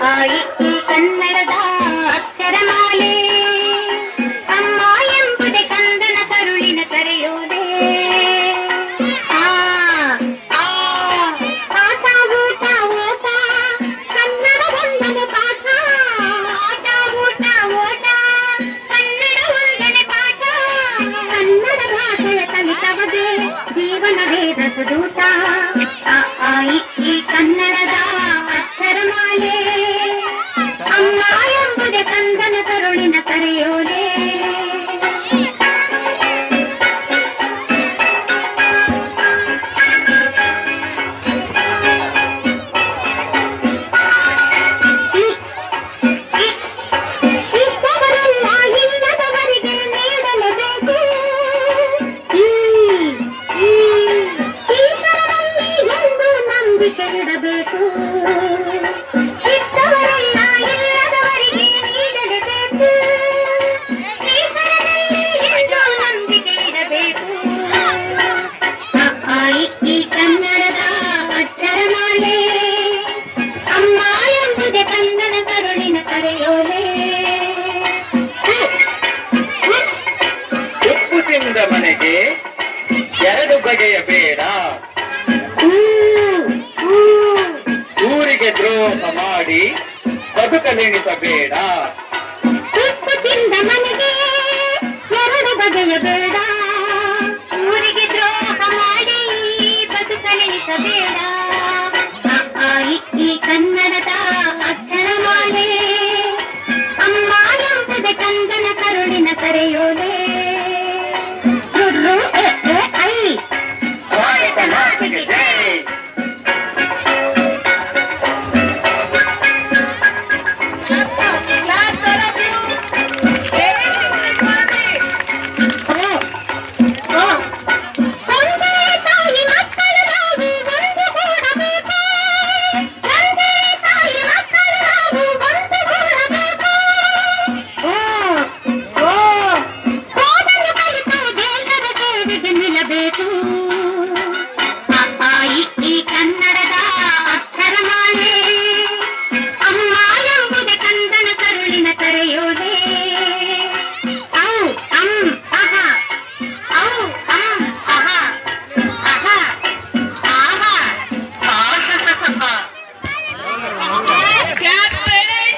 ಈ ಕನ್ನಡದ ಅಕ್ಷರಮಾಲೆ ಅಮ್ಮ ಎಂಬುದೇ ಕಂದನ ಕರುಳಿನ ಕರೆಯೋಲೆ ಪಾಠ ಊಟ ಓಟ ಕನ್ನಡ ಒಂದನೆ ಪಾಠ ಆಟ ಊಟ ಓಟ ಕನ್ನಡ ಒಂದನೆ ಪಾಠ ಕನ್ನಡ ಭಾಷೆಯ ಕಲಿತವಗೆ ಜೀವನ ವೇದ ದೂತ ಈ ಕನ್ನಡದ ಅಕ್ಷರಮಾಲೆ ಅಮ್ಮ ಎಂಬುದೇ ಕಂದನ ಕರುಳಿನ ಕರೆಯೋಲೆ ಇದ್ದವರೆಲ್ಲ ಇಲ್ಲದವರಿಗೆ ನೀಡಲೇಬೇಕು ಈಶ್ವರನಲ್ಲಿ ಎಂದು ನಂಬಿಕೆ ಇಡಬೇಕು ಇದ್ದವರೆಲ್ಲ ಇಲ್ಲದವರಿಗೆ ನೀಡಲೇಬೇಕು ಈಶ್ವರನಲ್ಲಿ ಎಂದು ನಂಬಿಕೆ ಇಡಬೇಕು ಈ ಕನ್ನಡದ ಅಕ್ಷರಮಾಲೆ ಅಮ್ಮ ಎಂಬುದೇ ಕಂದನ ಕರುಳಿನ ಕರೆಯೋಲೆ ಉಪ್ಪು ತಿಂದ ಮನೆಗೆ ಎರಡು ಬಗೆಯ ಬೇಡ ಊರಿಗೆ ದ್ರೋಹ ಮಾಡಿ ಬದುಕಲೆಣಿಸಬೇಡ ಉಪ್ಪು ತಿಂದ ಮನೆಗೆ ಎರಡು ಬಗೆಯ ಬೇಡ ಊರಿಗೆ ದ್ರೋಹ ಮಾಡಿ ಬದುಕಲೆಣಿಸಬೇಡ ಈ ಕನ್ನಡದ ಅಕ್ಷರಮಾಲೆ ಅಮ್ಮ ಎಂಬುದೇ ಕಂದನ ಕರುಳಿನ ಕರೆಯೋಲೆ